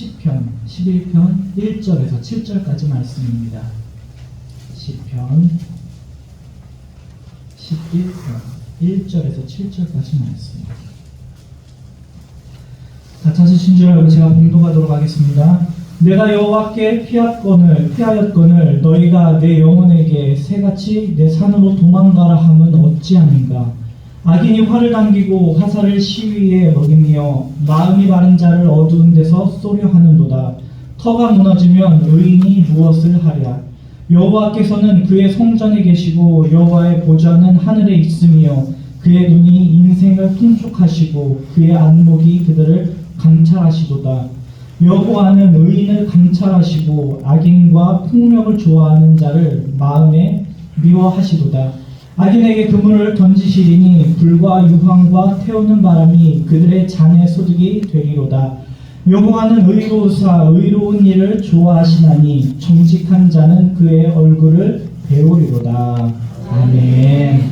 시편 11편 1절에서 7절까지 말씀입니다. 시편 11편 1절에서 7절까지 말씀입니다. 다 찾으신 줄 알고 제가 봉독하도록 하겠습니다. 내가 여호와께 피하였거늘 너희가 내 영혼에게 새같이 내 산으로 도망가라 함은 어찌함인가. 악인이 활을 당기고 화살을 시위에 먹이며 마음이 바른 자를 어두운 데서 쏘려 하는도다. 터가 무너지면 의인이 무엇을 하랴. 여호와께서는 그의 성전에 계시고 여호와의 보좌는 하늘에 있으며 그의 눈이 인생을 통촉하시고 그의 안목이 그들을 감찰하시도다. 여호와는 의인을 감찰하시고 악인과 폭력을 좋아하는 자를 마음에 미워하시도다. 악인에게 그물을 던지시리니 불과 유황과 태우는 바람이 그들의 잔에 소득이 되리로다. 여호와는 의로우사 의로운 일을 좋아하시나니 정직한 자는 그의 얼굴을 배우리로다. 아멘.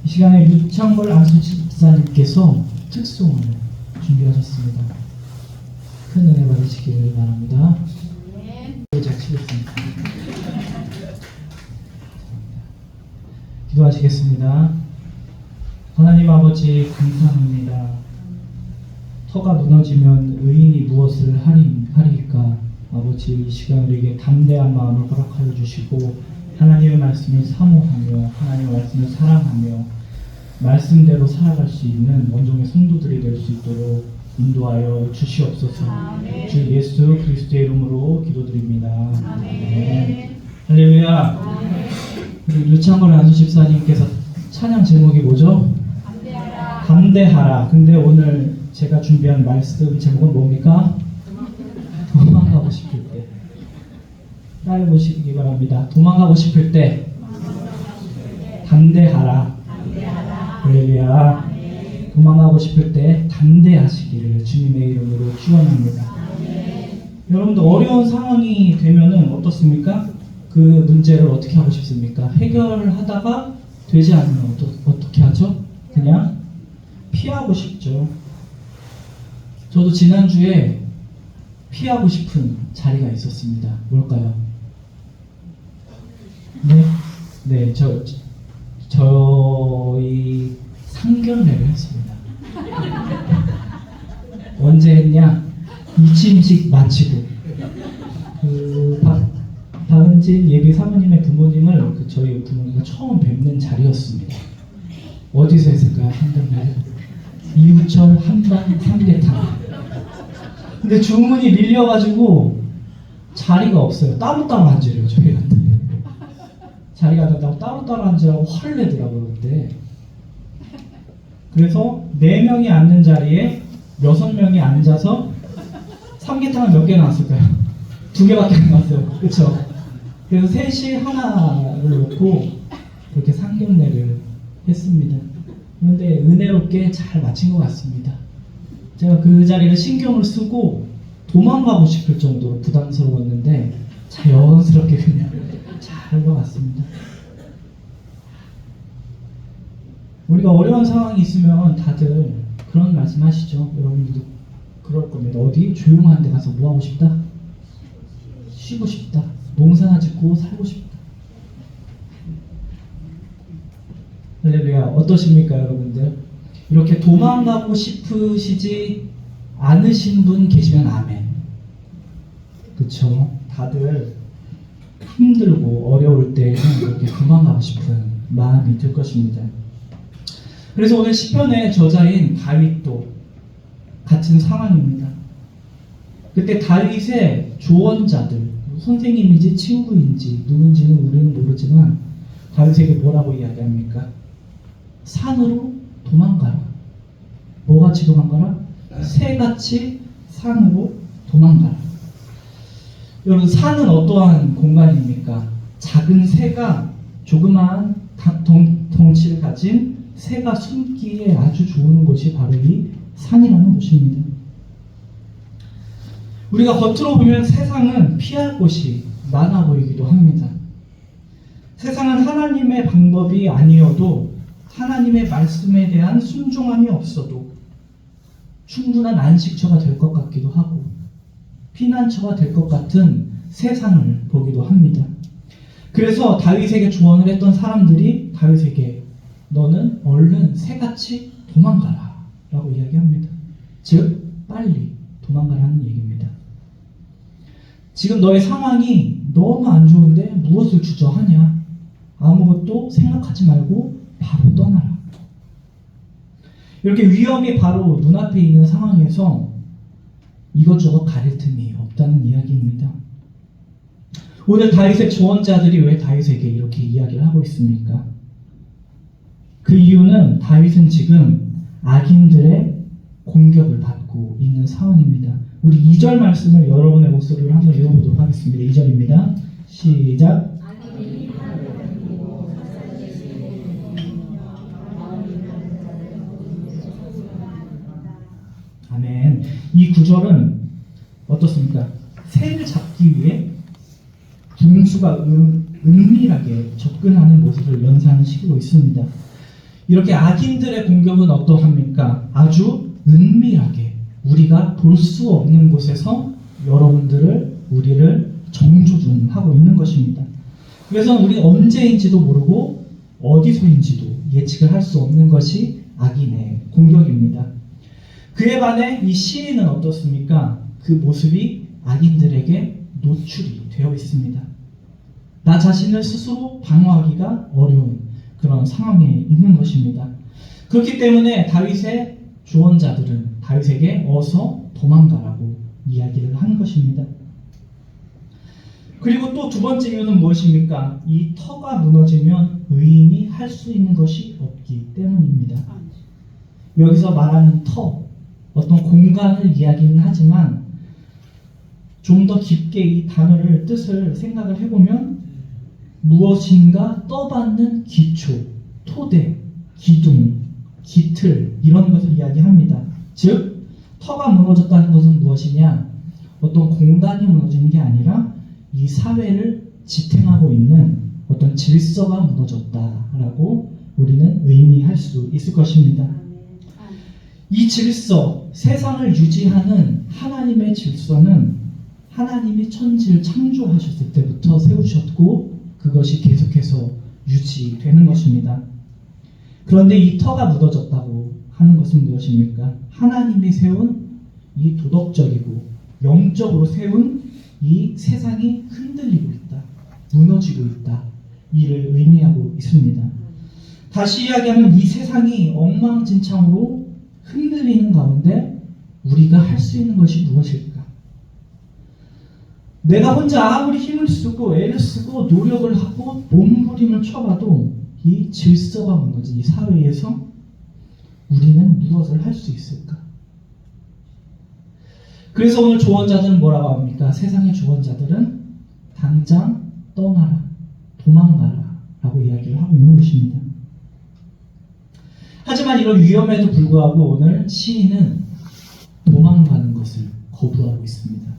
이 시간에 유창걸 안수집사님께서 특송을 준비하셨습니다. 큰 은혜 받으시기를 바랍니다. 잘 치겠습니다. 기도하시겠습니다. 하나님 아버지 감사합니다. 터가 무너지면 의인이 무엇을 하리까. 아버지 이 시간 우리에게 담대한 마음을 허락하여 주시고 하나님의 말씀을 사모하며 하나님의 말씀을 사랑하며 말씀대로 살아갈 수 있는 원종의 성도들이 될 수 있도록 인도하여 주시옵소서. 아멘. 주 예수 그리스도의 이름으로 기도드립니다. 아멘. 할렐루야. 우리 유창걸 안수집사님께서 찬양 제목이 뭐죠? 담대하라. 담대하라. 근데 오늘 제가 준비한 말씀 제목은 뭡니까? 도망가고 싶을 때. 따라 보시기 바랍니다. 도망가고 싶을 때 담대하라. 할렐루야. 도망가고 싶을 때 담대하시기를 주님의 이름으로 축원합니다. 여러분들 어려운 상황이 되면은 어떻습니까? 그 문제를 어떻게 하고 싶습니까? 해결하다가 되지 않으면 어떻게 하죠? 그냥 피하고 싶죠. 저도 지난주에 피하고 싶은 자리가 있었습니다. 뭘까요? 네, 저희 상견례를 했습니다. 언제 했냐? 이침식 마치고 박은진 예비 사모님의 부모님을 저희 부모님과 처음 뵙는 자리였습니다. 어디서 했을까요? 상견례를? 이우철 한방 삼계탕. 근데 주문이 밀려가지고 자리가 없어요. 따로따로 앉으래요 저희한테. 자리가 안 된다고 따로따로 앉으라고 화를 내더라고요. 그때. 그래서 4명이 앉는 자리에 6명이 앉아서 삼계탕을 몇 개 나왔을까요? 2개밖에 안 나왔어요. 그쵸? 그래서 셋이 하나를 놓고 그렇게 상견례를 했습니다. 그런데 은혜롭게 잘 마친 것 같습니다. 제가 그 자리를 신경을 쓰고 도망가고 싶을 정도로 부담스러웠는데 자연스럽게 그냥 잘 한 것 같습니다. 우리가 어려운 상황이 있으면 다들 그런 말씀 하시죠. 여러분들도 그럴 겁니다. 어디? 조용한 데 가서 뭐 하고 싶다? 쉬고 싶다. 농사나 짓고 살고 싶다. 할렐루야. 어떠십니까 여러분들? 이렇게 도망가고 싶으시지 않으신 분 계시면 아멘. 그쵸? 다들 힘들고 어려울 때는 이렇게 도망가고 싶은 마음이 들 것입니다. 그래서 오늘 시편의 저자인 다윗도 같은 상황입니다. 그때 다윗의 조언자들, 선생님인지 친구인지 누군지는 우리는 모르지만 다윗에게 뭐라고 이야기합니까? 산으로 도망가라. 뭐같이 도망가라? 새같이 산으로 도망가라. 여러분 산은 어떠한 공간입니까? 작은 새가 조그마한 덩치를 가진 새가 숨기에 아주 좋은 곳이 바로 이 산이라는 곳입니다. 우리가 겉으로 보면 세상은 피할 곳이 많아 보이기도 합니다. 세상은 하나님의 방법이 아니어도 하나님의 말씀에 대한 순종함이 없어도 충분한 안식처가 될 것 같기도 하고 피난처가 될 것 같은 세상을 보기도 합니다. 그래서 다윗에게 조언을 했던 사람들이 다윗에게 너는 얼른 새같이 도망가라 라고 이야기합니다. 즉 빨리 도망가라는 얘기입니다. 지금 너의 상황이 너무 안 좋은데 무엇을 주저하냐? 아무것도 생각하지 말고 바로 떠나라. 이렇게 위험이 바로 눈앞에 있는 상황에서 이것저것 가릴 틈이 없다는 이야기입니다. 오늘 다윗의 조언자들이 왜 다윗에게 이렇게 이야기를 하고 있습니까? 그 이유는 다윗은 지금 악인들의 공격을 받고 있는 상황입니다. 우리 2절 말씀을 여러분의 목소리로 한번 읽어보도록 하겠습니다. 2절입니다. 시작. 아멘. 이 구절은 어떻습니까? 새를 잡기 위해 궁수가 은밀하게 접근하는 모습을 연상시키고 있습니다. 이렇게 악인들의 공격은 어떠합니까? 아주 은밀하게 우리가 볼 수 없는 곳에서 우리를 정조준하고 있는 것입니다. 그래서 우리는 언제인지도 모르고 어디서인지도 예측을 할 수 없는 것이 악인의 공격입니다. 그에 반해 이 시인은 어떻습니까? 그 모습이 악인들에게 노출이 되어 있습니다. 나 자신을 스스로 방어하기가 어려운 그런 상황에 있는 것입니다. 그렇기 때문에 다윗의 조언자들은 다윗에게 어서 도망가라고 이야기를 한 것입니다. 그리고 또 두 번째 이유는 무엇입니까? 이 터가 무너지면 의인이 할 수 있는 것이 없기 때문입니다. 여기서 말하는 터, 어떤 공간을 이야기는 하지만 좀 더 깊게 이 단어를 뜻을 생각을 해보면 무엇인가 떠받는 기초, 토대, 기둥, 기틀 이런 것을 이야기합니다. 즉 터가 무너졌다는 것은 무엇이냐? 어떤 공간이 무너지는 게 아니라 이 사회를 지탱하고 있는 어떤 질서가 무너졌다라고 우리는 의미할 수 있을 것입니다. 이 질서, 세상을 유지하는 하나님의 질서는 하나님이 천지를 창조하셨을 때부터 세우셨고 그것이 계속해서 유지되는 것입니다. 그런데 이 터가 무너졌다고 하는 것은 무엇입니까? 하나님이 세운 이 도덕적이고 영적으로 세운 이 세상이 흔들리고 있다, 무너지고 있다, 이를 의미하고 있습니다. 다시 이야기하면 이 세상이 엉망진창으로 흔들리는 가운데 우리가 할 수 있는 것이 무엇일까? 내가 혼자 아무리 힘을 쓰고 애를 쓰고 노력을 하고 몸부림을 쳐봐도 이 질서가 무너진 이 사회에서 우리는 무엇을 할 수 있을까? 그래서 오늘 조언자들은 뭐라고 합니까? 세상의 조언자들은 당장 떠나라, 도망가라 라고 이야기를 하고 있는 것입니다. 하지만 이런 위험에도 불구하고 오늘 시인은 도망가는 것을 거부하고 있습니다.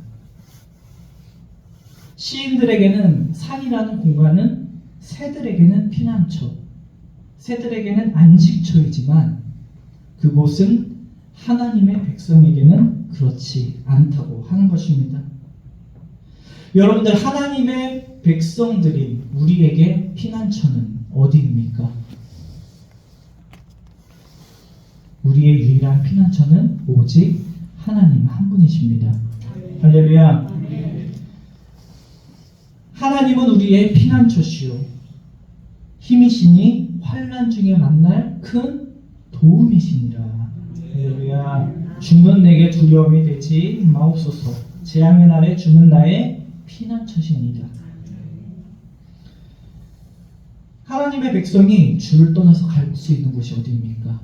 시인들에게는 산이라는 공간은 새들에게는 피난처, 새들에게는 안식처이지만 그곳은 하나님의 백성에게는 그렇지 않다고 하는 것입니다. 여러분들, 하나님의 백성들인 우리에게 피난처는 어디입니까? 우리의 유일한 피난처는 오직 하나님 한 분이십니다. 할렐루야. 하나님은 우리의 피난처시요 힘이시니 환난 중에 만날 큰 도움이시니라. 할렐루야. 주는 내게 두려움이 되지 마옵소서. 재앙의 날에 주는 나의 피난처시니라. 하나님의 백성이 주를 떠나서 갈 수 있는 곳이 어디입니까?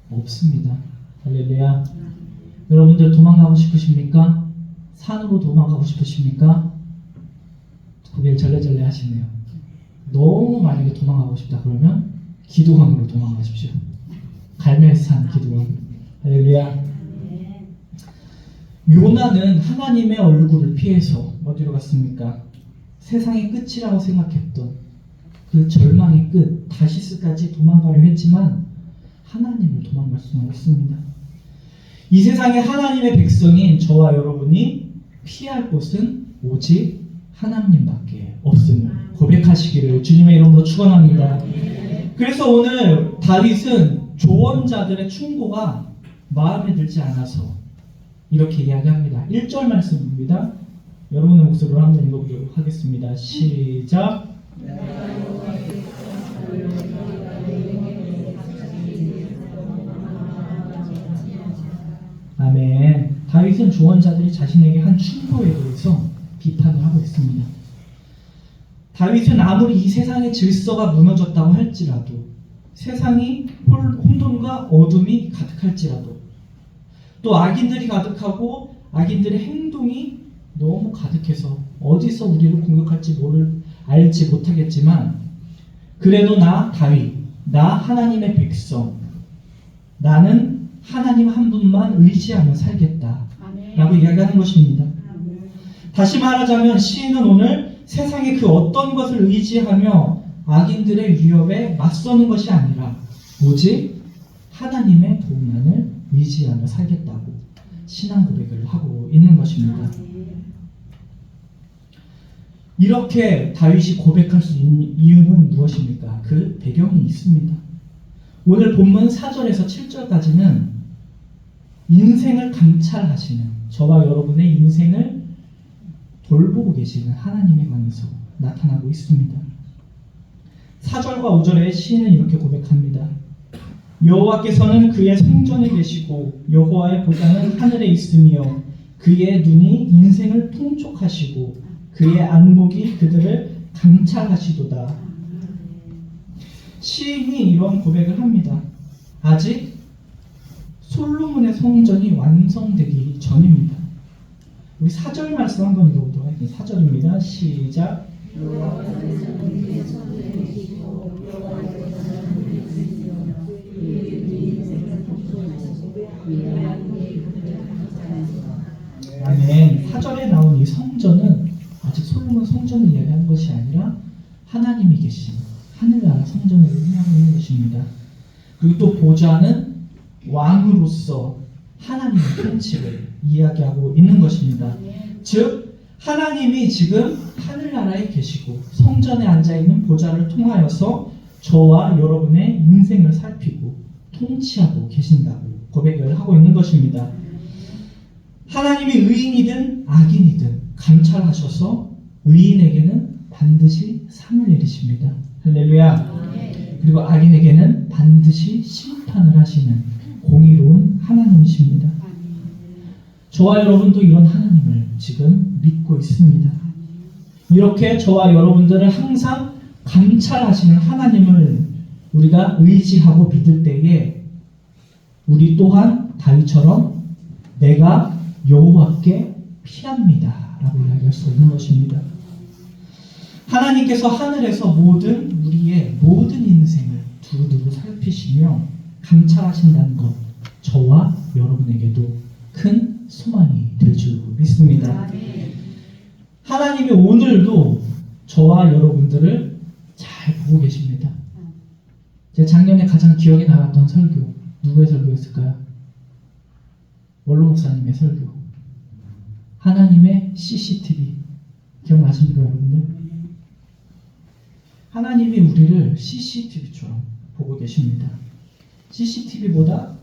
없습니다. 할렐루야. 여러분들 도망가고 싶으십니까? 산으로 도망가고 싶으십니까? 고개를 절레절레 하시네요. 너무 만약에 도망가고 싶다 그러면 기도원으로 도망가십시오. 갈멜산 기도원. 할렐루야. 요나는 하나님의 얼굴을 피해서 어디로 갔습니까? 세상의 끝이라고 생각했던 그 절망의 끝 다시스까지 도망가려 했지만 하나님을 도망갈 수는 없습니다. 이 세상에 하나님의 백성인 저와 여러분이 피할 곳은 오직 하나님밖에 없음을 고백하시기를 주님의 이름으로 축원합니다. 그래서 오늘 다윗은 조언자들의 충고가 마음에 들지 않아서 이렇게 이야기합니다. 1절 말씀입니다. 여러분의 목소리로 한번 읽어보도록 하겠습니다. 시작. 아멘. 다윗은 조언자들이 자신에게 한 충고에 대해서 비판을 하고 있습니다. 다윗은 아무리 이 세상의 질서가 무너졌다고 할지라도, 세상이 혼돈과 어둠이 가득할지라도, 또 악인들이 가득하고 악인들의 행동이 너무 가득해서 어디서 우리를 공격할지 알지 못하겠지만, 그래도 나 다윗, 나 하나님의 백성, 나는 하나님 한 분만 의지하며 살겠다 라고 이야기하는 것입니다. 다시 말하자면 시인은 오늘 세상의 그 어떤 것을 의지하며 악인들의 위협에 맞서는 것이 아니라 오직 하나님의 도움만을 의지하며 살겠다고 신앙 고백을 하고 있는 것입니다. 이렇게 다윗이 고백할 수 있는 이유는 무엇입니까? 그 배경이 있습니다. 오늘 본문 4절에서 7절까지는 인생을 감찰하시는, 저와 여러분의 인생을 돌보고 계시는 하나님에 관해서 나타나고 있습니다. 4절과 5절에 시인은 이렇게 고백합니다. 여호와께서는 그의 성전에 계시고 여호와의 보좌는 하늘에 있으며 그의 눈이 인생을 통촉하시고 그의 안목이 그들을 감찰하시도다. 시인이 이런 고백을 합니다. 아직 솔로몬의 성전이 완성되기 전입니다. 우리 4절 말씀 한번 읽어보도록 하겠습니다. 4절입니다. 시작. 아멘. 4절에 나온 이 성전은 아직 솔로몬 성전을 이야기하는 것이 아니라 하나님이 계신 하늘나라 성전을 의미하고 있는 것입니다. 그리고 또 보좌는 왕으로서 하나님의 통치를 이야기하고 있는 것입니다. 즉 하나님이 지금 하늘나라에 계시고 성전에 앉아있는 보좌를 통하여서 저와 여러분의 인생을 살피고 통치하고 계신다고 고백을 하고 있는 것입니다. 하나님이 의인이든 악인이든 감찰하셔서 의인에게는 반드시 상을 내리십니다. 할렐루야. 그리고 악인에게는 반드시 심판을 하시는 공의로운 하나님이십니다. 저와 여러분도 이런 하나님을 지금 믿고 있습니다. 이렇게 저와 여러분들을 항상 감찰하시는 하나님을 우리가 의지하고 믿을 때에 우리 또한 다윗처럼 내가 여호와께 피합니다 라고 이야기할 수 있는 것입니다. 하나님께서 하늘에서 우리의 모든 인생을 두루두루 살피시며 감찰하신다는 것, 저와 여러분에게도 큰 소망이 될 줄 믿습니다. 하나님이 오늘도 저와 여러분들을 잘 보고 계십니다. 제가 작년에 가장 기억에 남았던 설교, 누구의 설교였을까요? 원로 목사님의 설교. 하나님의 CCTV 기억나십니까 여러분들? 하나님이 우리를 CCTV처럼 보고 계십니다. CCTV보다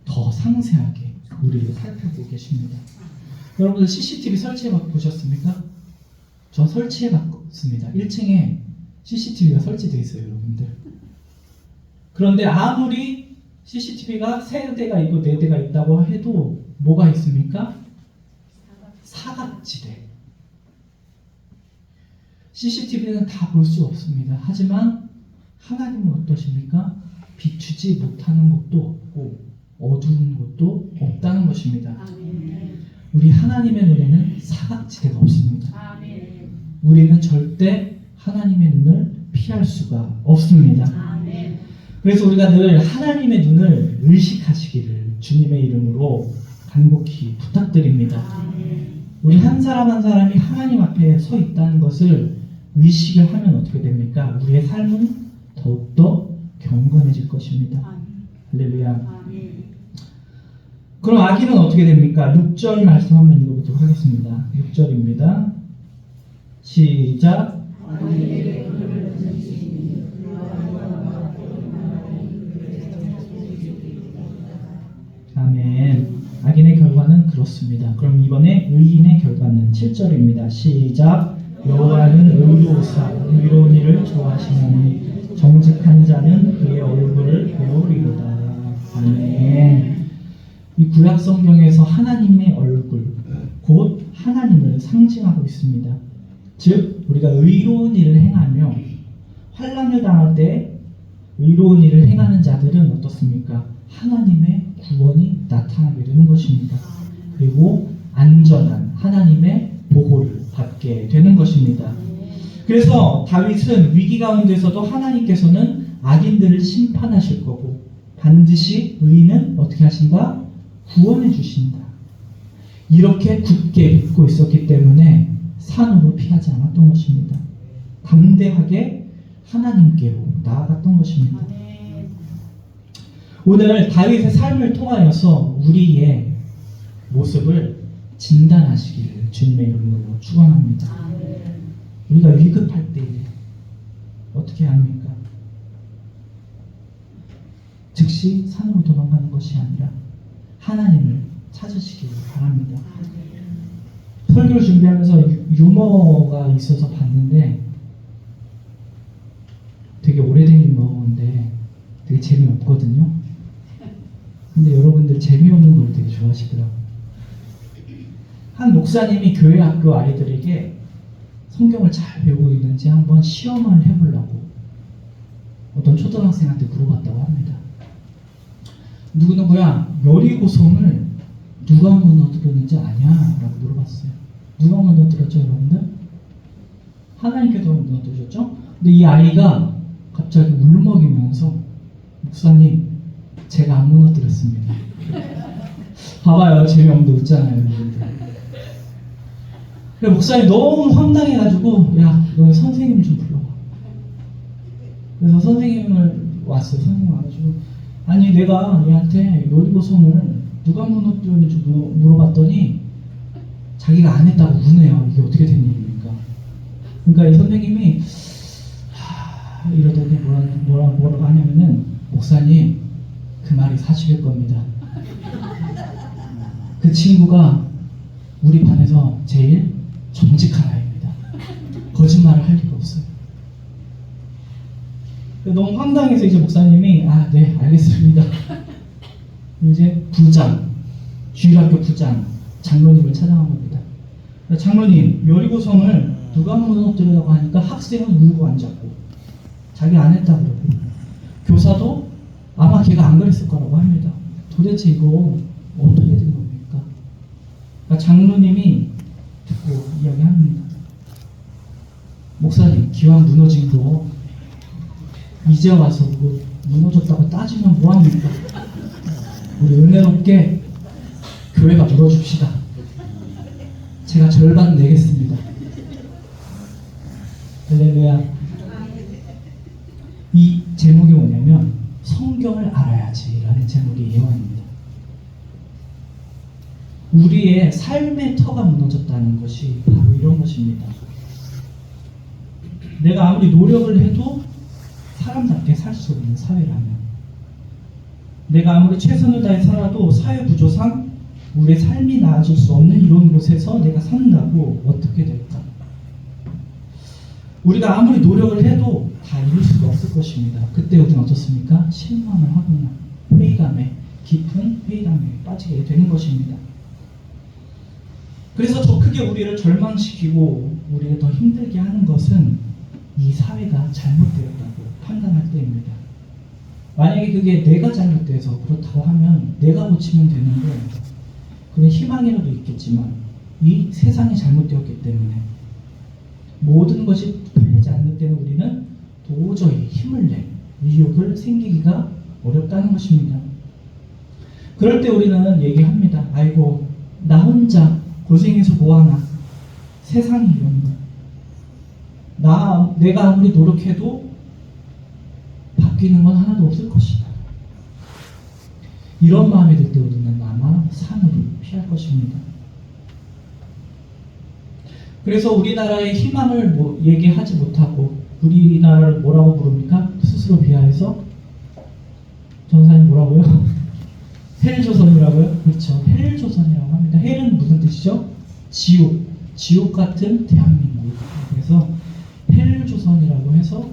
더 상세하게 우리를 살펴보고 계십니다. 여러분들 CCTV 설치해 보셨습니까? 저 설치해 봤습니다. 1층에 CCTV가 설치되어 있어요, 여러분들. 그런데 아무리 CCTV가 3대가 있고 4대가 있다고 해도 뭐가 있습니까? 사각지대. CCTV는 다 볼 수 없습니다. 하지만 하나님은 어떠십니까? 비추지 못하는 것도 없고 어두운 것도 없다는 것입니다. 우리 하나님의 눈에는 사각지대가 없습니다. 우리는 절대 하나님의 눈을 피할 수가 없습니다. 그래서 우리가 늘 하나님의 눈을 의식하시기를 주님의 이름으로 간곡히 부탁드립니다. 우리 한 사람 한 사람이 하나님 앞에 서 있다는 것을 의식을 하면 어떻게 됩니까? 우리의 삶은 더욱더 경건해질 것입니다. 할렐루야. 그럼 악인은 어떻게 됩니까? 6절 말씀 한번 읽어보도록 하겠습니다. 6절입니다. 시작. 아멘. 악인의 결과는 그렇습니다. 그럼 이번에 의인의 결과는 7절입니다. 시작. 여호와는 의로우사 의로운 일을 좋아하시나니 정직한 자는 그의 얼굴을 배우리로다. 아멘. 이 구약 성경에서 하나님의 얼굴, 곧 하나님을 상징하고 있습니다. 즉 우리가 의로운 일을 행하며 환난을 당할 때 의로운 일을 행하는 자들은 어떻습니까? 하나님의 구원이 나타나게 되는 것입니다. 그리고 안전한 하나님의 보호를 받게 되는 것입니다. 그래서 다윗은 위기 가운데서도 하나님께서는 악인들을 심판하실 거고 반드시 의인은 어떻게 하신다? 구원해 주신다. 이렇게 굳게 믿고 있었기 때문에 산으로 피하지 않았던 것입니다. 담대하게 하나님께로 나아갔던 것입니다. 오늘 다윗의 삶을 통하여서 우리의 모습을 진단하시기를 주님의 이름으로 축원합니다. 우리가 위급할 때 어떻게 합니까? 즉시 산으로 도망가는 것이 아니라 하나님을 찾으시길 바랍니다. 설교를 준비하면서 유머가 있어서 봤는데 되게 오래된 유머인데 되게 재미없거든요. 근데 여러분들 재미없는 걸 되게 좋아하시더라고요. 한 목사님이 교회 학교 아이들에게 성경을 잘 배우고 있는지 한번 시험을 해보려고 어떤 초등학생한테 물어봤다고 합니다. 누구누구야 여리고성을 누가 무너뜨렸는지 아냐? 라고 물어봤어요. 누가 무너뜨렸죠 여러분들? 하나님께서 무너뜨렸죠? 근데 이 아이가 갑자기 울먹이면서 목사님 제가 안 무너뜨렸습니다. 봐봐요 재미없는데 웃잖아요 여러분들. 그래 목사님 너무 황당해가지고 야 너 선생님 좀 불러와. 그래서 선생님을 왔어요. 선생님 와가지고 아니 내가 얘한테 여리고성을 누가 무너뜨렸는지 물어봤더니 자기가 안 했다고 우네요. 이게 어떻게 된 일입니까? 그러니까 이 선생님이 이러더니 뭐라고 하냐면은 목사님 그 말이 사실일 겁니다. 그 친구가 우리 반에서 제일 정직한 아이입니다. 거짓말을 할 리가 없어요. 너무 황당해서 이제 목사님이 네 알겠습니다. 이제 부장, 주일학교 부장 장로님을 찾아간 겁니다. 장로님 여리고성을 누가 무너뜨리려고 하니까 학생은 울고 앉았고 자기 안 했다고 그러고 교사도 아마 걔가 안 그랬을 거라고 합니다. 도대체 이거 어떻게 된 겁니까? 그러니까 장로님이 듣고 이야기합니다. 목사님 기왕 무너진 거 이제 와서 뭐 무너졌다고 따지면 뭐합니까? 우리 은혜롭게 교회가 물어줍시다. 제가 절반 내겠습니다. 할렐루야. 이 제목이 뭐냐면 성경을 알아야지 라는 제목의 예언입니다. 우리의 삶의 터가 무너졌다는 것이 바로 이런 것입니다. 내가 아무리 노력을 해도 사람답게 살 수 없는 사회라면, 내가 아무리 최선을 다해 살아도 사회 구조상 우리의 삶이 나아질 수 없는 이런 곳에서 내가 산다고 어떻게 될까? 우리가 아무리 노력을 해도 다 이룰 수가 없을 것입니다. 그때 우리는 어떻습니까? 실망을 하거나 깊은 회의감에 빠지게 되는 것입니다. 그래서 더 크게 우리를 절망시키고 우리를 더 힘들게 하는 것은 이 사회가 잘못되었다고 판단할 때입니다. 만약에 그게 내가 잘못돼서 그렇다고 하면 내가 고치면 되는데 그런 희망이라도 있겠지만 이 세상이 잘못되었기 때문에 모든 것이 풀리지 않는 때는 우리는 도저히 힘을 낼 의욕을 생기기가 어렵다는 것입니다. 그럴 때 우리는 얘기합니다. 아이고 나 혼자 고생해서 뭐하나, 세상이 이런 거야. 내가 아무리 노력해도 바뀌는 건 하나도 없을 것이다. 이런 마음이 들 때 우리는 아마 산으로 피할 것입니다. 그래서 우리나라의 희망을 얘기하지 못하고 우리나라를 뭐라고 부릅니까? 스스로 비하해서 전사님 뭐라고요? 헬조선이라고요? 그렇죠. 헬조선이라고 합니다. 헬은 무슨 뜻이죠? 지옥. 지옥 같은 대한민국. 그래서 헬조선이라고 해서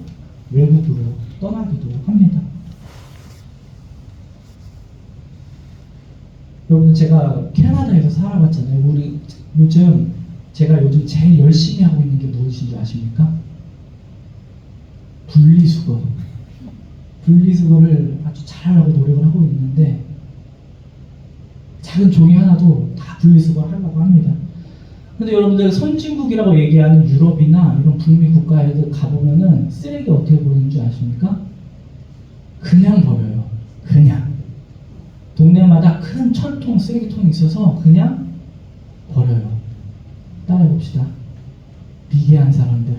외국으로 떠나기도 합니다. 여러분, 제가 캐나다에서 살아봤잖아요. 제가 요즘 제일 열심히 하고 있는 게 무엇인 줄 아십니까? 분리수거. 분리수거를 아주 잘하려고 노력을 하고 있는데 작은 종이 하나도 다 분리수거를 하려고 합니다. 근데 여러분들 선진국이라고 얘기하는 유럽이나 이런 북미 국가에 가보면은 쓰레기 어떻게 버리는 줄 아십니까? 그냥 버려요. 그냥. 동네마다 큰 철통, 쓰레기통이 있어서 그냥 버려요. 따라해봅시다. 미개한 사람들.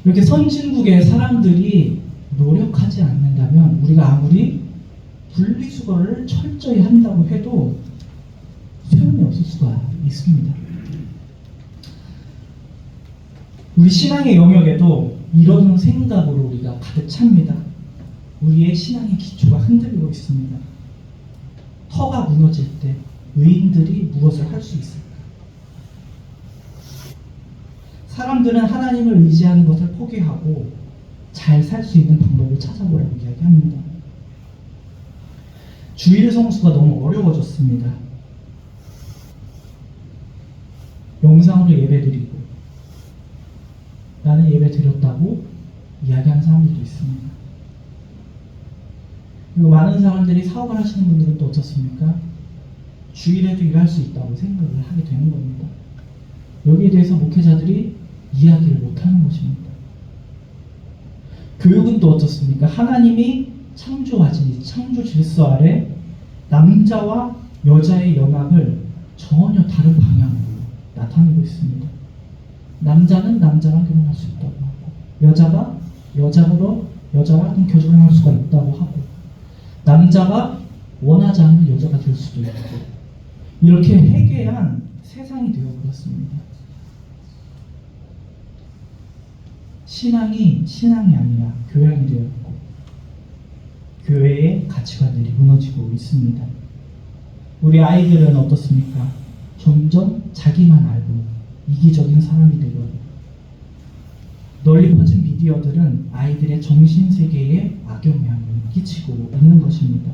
이렇게 선진국의 사람들이 노력하지 않는다면 우리가 아무리 분리수거를 철저히 한다고 해도 소용이 없을 수가 있습니다. 우리 신앙의 영역에도 이런 생각으로 우리가 가득 찹니다. 우리의 신앙의 기초가 흔들리고 있습니다. 터가 무너질 때 의인들이 무엇을 할 수 있을까? 사람들은 하나님을 의지하는 것을 포기하고 잘 살 수 있는 방법을 찾아보라고 이야기합니다. 주일 성수가 너무 어려워졌습니다. 영상으로 예배드리고 나는 예배 드렸다고 이야기하는 사람들도 있습니다. 그리고 많은 사람들이 사업을 하시는 분들은 또 어떻습니까? 주일에도 일할 수 있다고 생각을 하게 되는 겁니다. 여기에 대해서 목회자들이 이야기를 못하는 것입니다. 교육은 또 어떻습니까? 하나님이 창조하신 창조 질서 아래 남자와 여자의 연합을 전혀 다른 방향으로 나타내고 있습니다. 남자는 남자랑 결혼할 수 있다고 하고 여자가 여자랑 결혼할 수가 있다고 하고 남자가 원하지 않으면 여자가 될 수도 있고 이렇게 회개한 세상이 되어버렸습니다. 신앙이 아니라 교양이 되었고 교회의 가치관들이 무너지고 있습니다. 우리 아이들은 어떻습니까? 점점 자기만 알고 이기적인 사람이 되고 널리 퍼진 미디어들은 아이들의 정신세계에 악영향을 끼치고 있는 것입니다.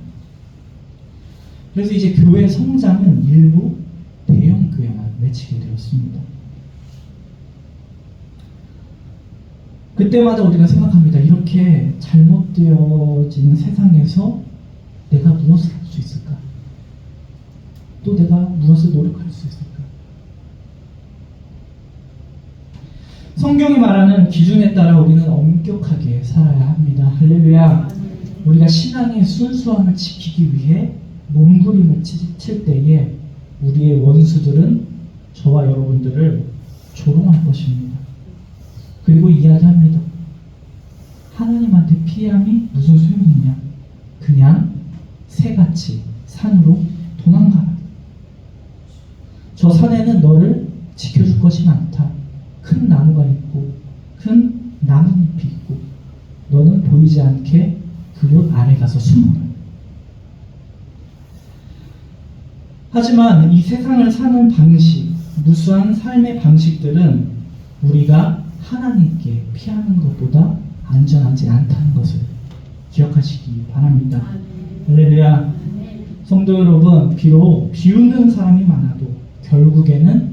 그래서 이제 교회 성장은 일부 대형 교회만 맺히게 되었습니다. 그때마다 우리가 생각합니다. 이렇게 잘못되어진 세상에서 내가 무엇을 할 수 있을까? 또 내가 무엇을 노력할 수 있을까? 성경이 말하는 기준에 따라 우리는 엄격하게 살아야 합니다. 할렐루야. 우리가 신앙의 순수함을 지키기 위해 몸부림을 칠 때에 우리의 원수들은 저와 여러분들을 조롱할 것입니다. 그리고 이야기합니다. 하나님한테 피함이 무슨 소용이 있냐? 그냥 새같이 산으로 도망가라. 저 산에는 너를 지켜줄 것이 많다. 큰 나무가 있고 큰 나뭇잎이 있고 너는 보이지 않게 그곳 아래 가서 숨어라. 하지만 이 세상을 사는 방식, 무수한 삶의 방식들은 우리가 하나님께 피하는 것보다 안전하지 않다는 것을 기억하시기 바랍니다. 할렐루야. 성도 여러분, 비록 비웃는 사람이 많아도 결국에는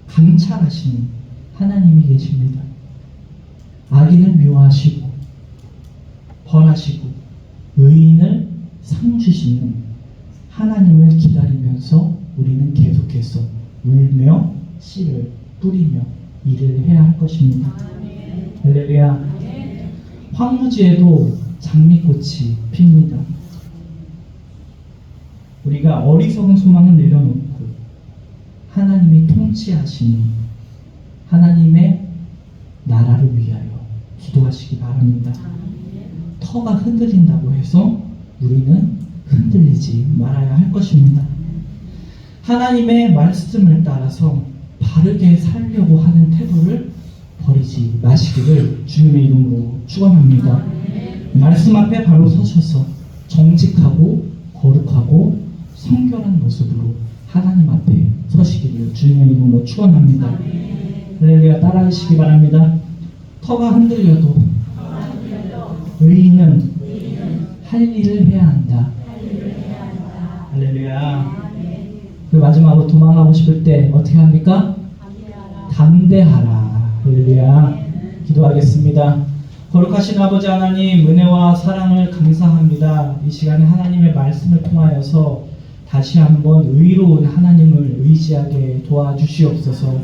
감찰하시는 하나님이 계십니다. 악인을 미워하시고 벌하시고 의인을 상 주시는 하나님을 기다리면서 우리는 계속해서 울며 씨를 뿌리며 일을 해야 할 것입니다. 할렐루야. 황무지에도 장미꽃이 핍니다. 우리가 어리석은 소망을 내려놓고 하나님이 통치하시니 하나님의 나라를 위하여 기도하시기 바랍니다. 터가 흔들린다고 해서 우리는 흔들리지 말아야 할 것입니다. 하나님의 말씀을 따라서 바르게 살려고 하는 태도를 버리지 마시기를 주님의 이름으로 축원합니다. 말씀 앞에 바로 서셔서 정직하고 거룩하고 성결한 모습으로 하나님 앞에 서시기를 주님의 이름으로 축원합니다. 할렐루야. 따라하시기 바랍니다. 터가 흔들려도 의인은 할 일을 해야 한다. 할렐루야. 그 마지막으로 도망가고 싶을 때 어떻게 합니까? 담대하라. 할렐루야. 기도하겠습니다. 거룩하신 아버지 하나님, 은혜와 사랑을 감사합니다. 이 시간에 하나님의 말씀을 통하여서 다시 한번 의로운 하나님을 의지하게 도와주시옵소서.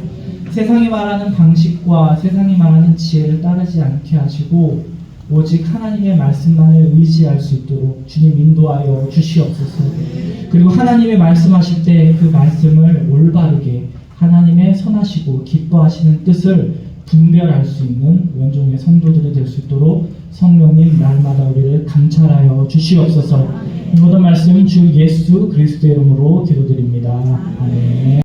세상이 말하는 방식과 세상이 말하는 지혜를 따르지 않게 하시고 오직 하나님의 말씀만을 의지할 수 있도록 주님 인도하여 주시옵소서. 그리고 하나님의 말씀하실 때 그 말씀을 올바르게 하나님의 선하시고 기뻐하시는 뜻을 분별할 수 있는 원종의 성도들이 될 수 있도록 성령님 날마다 우리를 감찰하여 주시옵소서. 이 모든 말씀 주 예수 그리스도의 이름으로 기도드립니다. 아멘.